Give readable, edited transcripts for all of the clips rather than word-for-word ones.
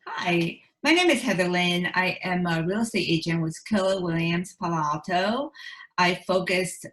Hi, my name is Heather Lynn. I am a real estate agent with Keller Williams Palo Alto. I focus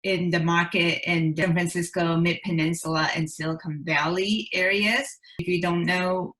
in the market in San Francisco, Mid-Peninsula, and Silicon Valley areas. If you don't know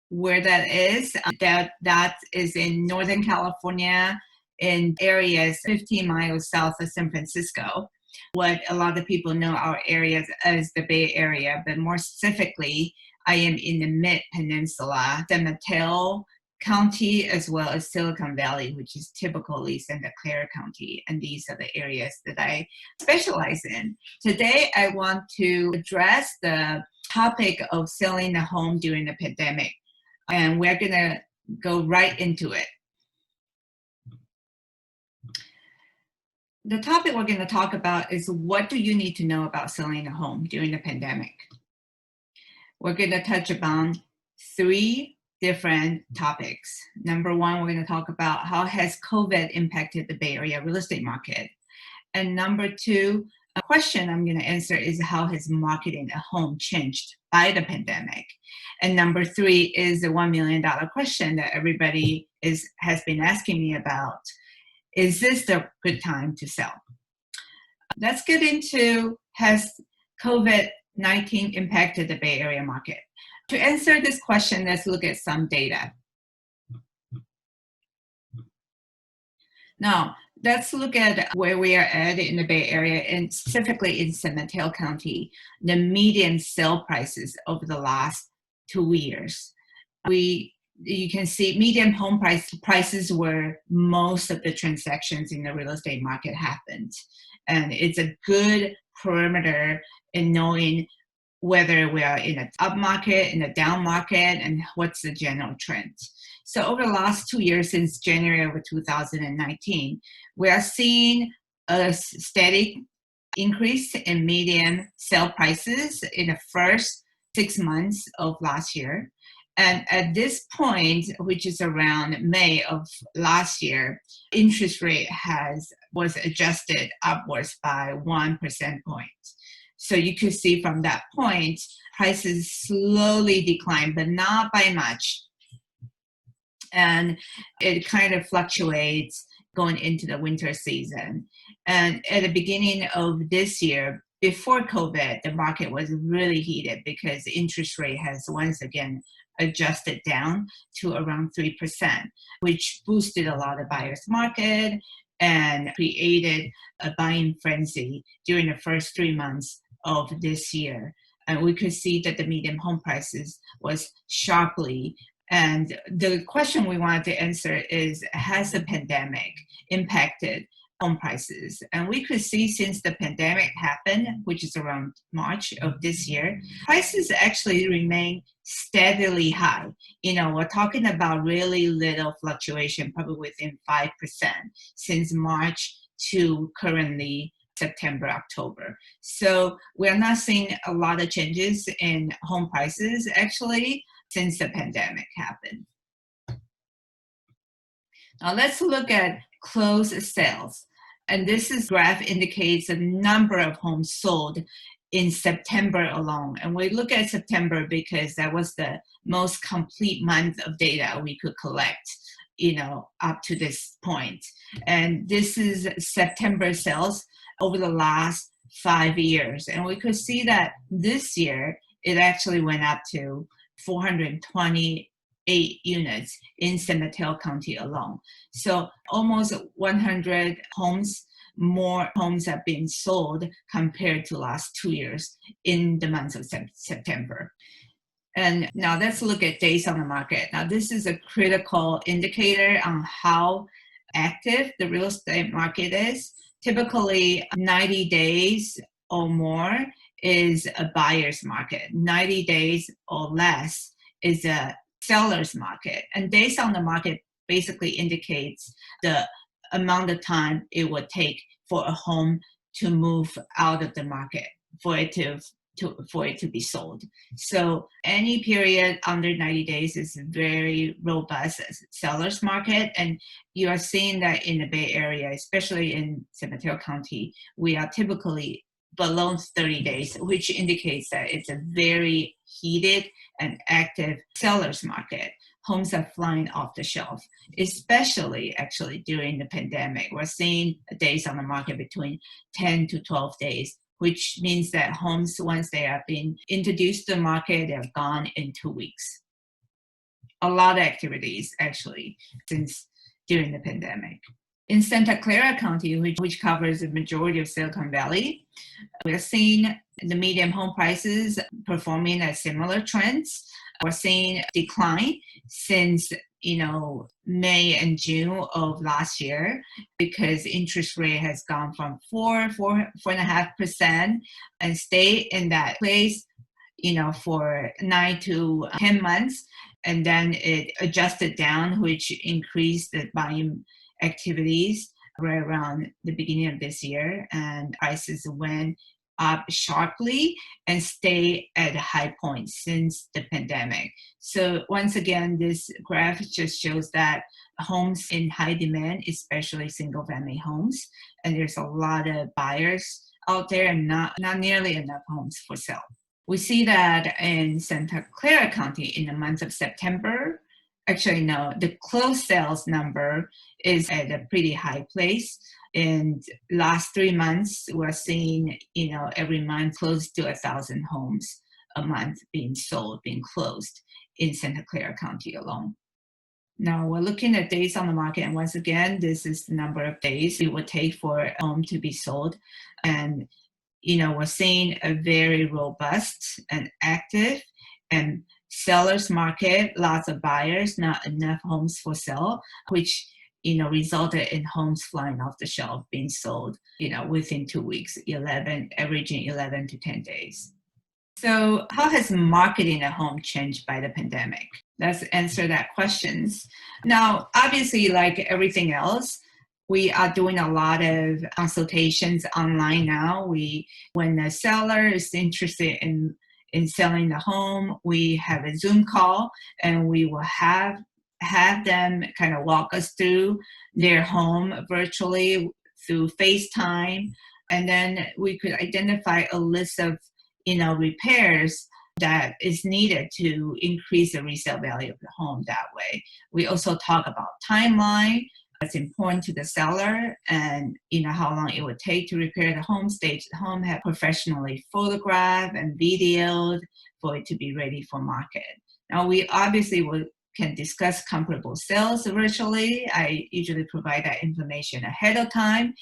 where that is, that is in Northern California in areas 15 miles south of San Francisco. What a lot of people know our areas as the Bay Area, but more specifically, I am in the Mid-Peninsula, San Mateo County, as well as Silicon Valley, which is typically Santa Clara County. And these are the areas that I specialize in. Today, I want to address the topic of selling a home during the pandemic. And we're going to go right into it. The topic we're going to talk about is what do you need to know about selling a home during the pandemic? We're going to touch upon three different topics. Number one, we're going to talk about how has COVID impacted the Bay Area real estate market. And number two, a question I'm going to answer is how has marketing a home changed by the pandemic? And number three is the $1 million question that everybody has been asking me about. Is this the good time to sell? Let's get into has COVID-19 impacted the Bay Area market? To answer this question, let's look at some data. Now, let's look at where we are at in the Bay Area, and specifically in San Mateo County, the median sale prices over the last 2 years. You can see median home prices where most of the transactions in the real estate market happened. And it's a good parameter in knowing whether we are in an up market, in a down market, and what's the general trend. So over the last 2 years, since January of 2019, we are seeing a steady increase in median sale prices in the first 6 months of last year. And at this point, which is around May of last year, interest rate was adjusted upwards by 1 percentage point. So you could see from that point, prices slowly decline, but not by much. And it kind of fluctuates going into the winter season. And at the beginning of this year, before COVID, the market was really heated because interest rate has once again adjusted down to around 3%, which boosted a lot of buyers market and created a buying frenzy during the first 3 months of this year. And we could see that the median home prices was sharply. And the question we wanted to answer is, has the pandemic impacted home prices? And we could see since the pandemic happened, which is around March of this year, prices actually remain steadily high. We're talking about really little fluctuation, probably within 5% since March to currently September, October. So we're not seeing a lot of changes in home prices actually since the pandemic happened. Now let's look at closed sales. And this graph indicates the number of homes sold in September alone. And we look at September because that was the most complete month of data we could collect, up to this point. And this is September sales over the last 5 years. And we could see that this year, it actually went up to 428 units in San Mateo County alone. So almost 100 more homes have been sold compared to last 2 years in the month of September. And now let's look at days on the market. Now this is a critical indicator on how active the real estate market is. Typically 90 days or more is a buyer's market. 90 days or less is a seller's market. And days on the market basically indicates the amount of time it would take for a home to move out of the market for it to be sold. So any period under 90 days is very robust seller's market. And you are seeing that in the Bay Area, especially in San Mateo County, we are typically below 30 days, which indicates that it's a very heated and active seller's market. homes are flying off the shelf, especially actually during the pandemic. We're seeing days on the market between 10 to 12 days, which means that homes, once they have been introduced to the market, they're gone in 2 weeks. A lot of activities actually since during the pandemic. In Santa Clara County, which covers the majority of Silicon Valley, we're seeing the median home prices performing at similar trends. We're seeing decline since May and June of last year, because interest rate has gone from 4.5%, and stay in that place for 9 to 10 months, and then it adjusted down, which increased the buying activities right around the beginning of this year, and prices went up sharply and stay at a high point since the pandemic. So once again, this graph just shows that homes in high demand, especially single-family homes, and there's a lot of buyers out there and not nearly enough homes for sale. We see that in Santa Clara County in the month of September. Actually, no, the closed sales number is at a pretty high place. In last 3 months, we're seeing, every month close to 1,000 homes a month being sold, being closed in Santa Clara County alone. Now we're looking at days on the market, and once again, this is the number of days it would take for a home to be sold. And we're seeing a very robust and active and seller's market, lots of buyers, not enough homes for sale, which resulted in homes flying off the shelf being sold within 2 weeks, averaging 11 to 10 days. So how has marketing a home changed by the pandemic? Let's answer that questions. Now, obviously, like everything else, we are doing a lot of consultations online now. When the seller is interested in selling the home, we have a Zoom call, and we will have them kind of walk us through their home virtually through FaceTime. And then we could identify a list of, repairs that is needed to increase the resale value of the home that way. We also talk about timeline. That's important to the seller, and how long it would take to repair the home, stage the home, have professionally photographed and videoed for it to be ready for market. Now we obviously can discuss comparable sales virtually. I usually provide that information ahead of time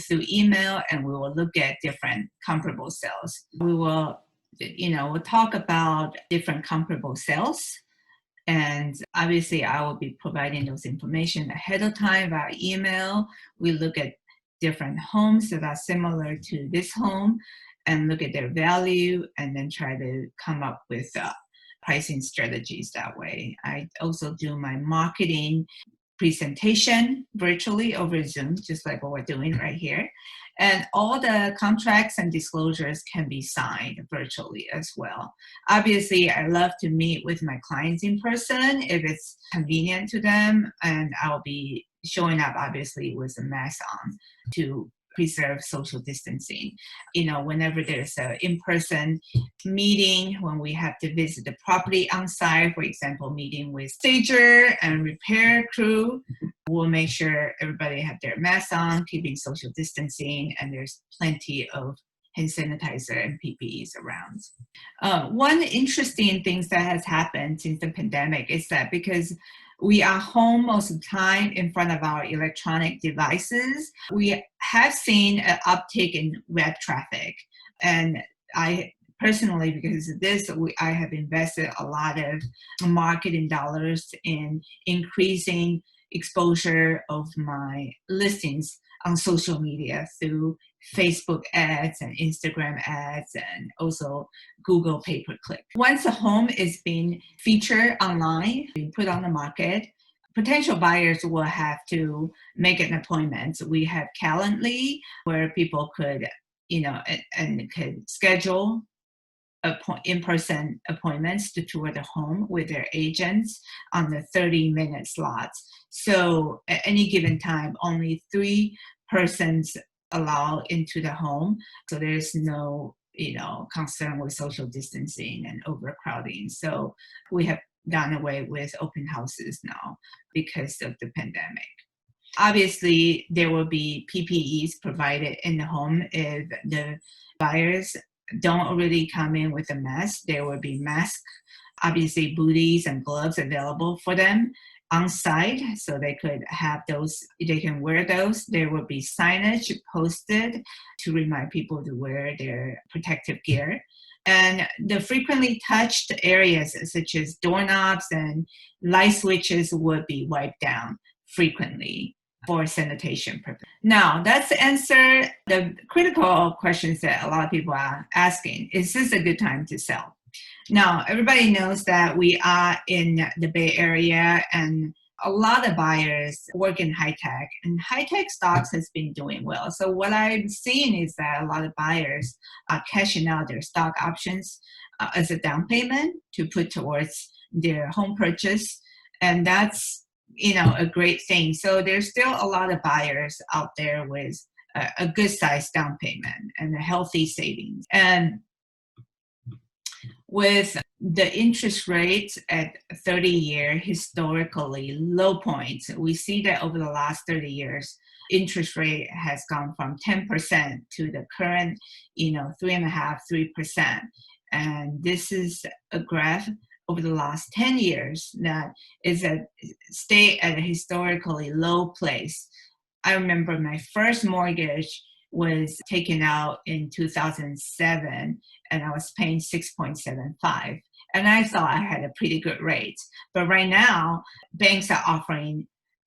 through email, and we will look at different comparable sales. We will, we'll talk about different comparable sales. And obviously, I will be providing those information ahead of time via email. We look at different homes that are similar to this home and look at their value, and then try to come up with pricing strategies that way. I also do my marketing presentation virtually over Zoom, just like what we're doing right here. And all the contracts and disclosures can be signed virtually as well. Obviously, I love to meet with my clients in person if it's convenient to them, and I'll be showing up obviously with a mask on to preserve social distancing. Whenever there's an in-person meeting, when we have to visit the property on site, for example, meeting with stager and repair crew, we'll make sure everybody have their masks on, keeping social distancing, and there's plenty of hand sanitizer and PPEs around. One interesting thing that has happened since the pandemic is that because we are home most of the time in front of our electronic devices, we have seen an uptick in web traffic. And I personally, because of this, I have invested a lot of marketing dollars in increasing exposure of my listings on social media through Facebook ads and Instagram ads, and also Google pay-per-click. Once a home is being featured online, being put on the market, potential buyers will have to make an appointment. We have Calendly, where people could, and could schedule in-person appointments to tour the home with their agents on the 30-minute slots. So at any given time, only 3 persons allowed into the home. So there's no, concern with social distancing and overcrowding. So we have done away with open houses now because of the pandemic. Obviously, there will be PPEs provided in the home if the buyers don't already come in with a mask. There will be masks, obviously booties and gloves available for them on site, so they could have those, they can wear those. There will be signage posted to remind people to wear their protective gear. And the frequently touched areas such as doorknobs and light switches would be wiped down frequently for sanitation purposes. Now, let's answer the critical questions that a lot of people are asking. Is this a good time to sell? Now, everybody knows that we are in the Bay Area and a lot of buyers work in high tech, and high tech stocks has been doing well. So what I'm seeing is that a lot of buyers are cashing out their stock options as a down payment to put towards their home purchase. And that's, a great thing. So there's still a lot of buyers out there with a good size down payment and a healthy savings. And with the interest rates at 30-year historically low points, we see that over the last 30 years, interest rate has gone from 10% to the current, 3.5%, 3%. And this is a graph over the last 10 years that is stay at a historically low place. I remember my first mortgage was taken out in 2007, and I was paying 6.75. And I thought I had a pretty good rate. But right now, banks are offering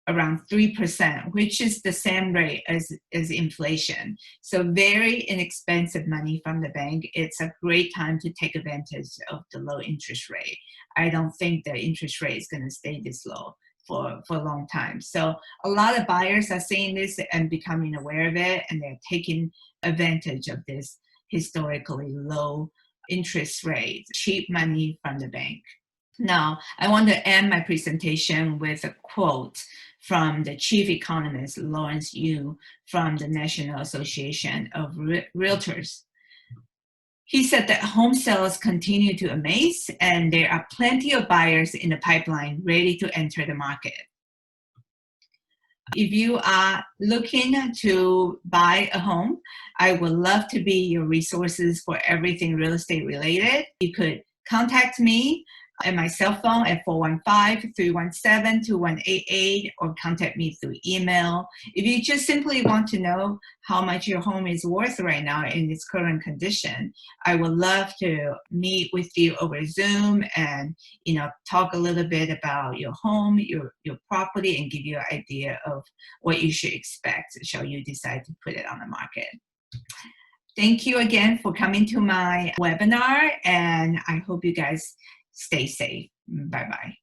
around 3%, which is the same rate as inflation. So very inexpensive money from the bank. It's a great time to take advantage of the low interest rate. I don't think the interest rate is going to stay this low for a long time. So a lot of buyers are seeing this and becoming aware of it, and they're taking advantage of this historically low interest rate, cheap money from the bank. Now, I want to end my presentation with a quote from the chief economist, Lawrence Yun, from the National Association of Realtors. He said that home sales continue to amaze, and there are plenty of buyers in the pipeline ready to enter the market. If you are looking to buy a home, I would love to be your resources for everything real estate related. You could contact me at my cell phone at 415-317-2188 or contact me through email. If you just simply want to know how much your home is worth right now in its current condition, I would love to meet with you over Zoom and talk a little bit about your home, your property, and give you an idea of what you should expect shall you decide to put it on the market. Thank you again for coming to my webinar, and I hope you guys stay safe. Bye-bye.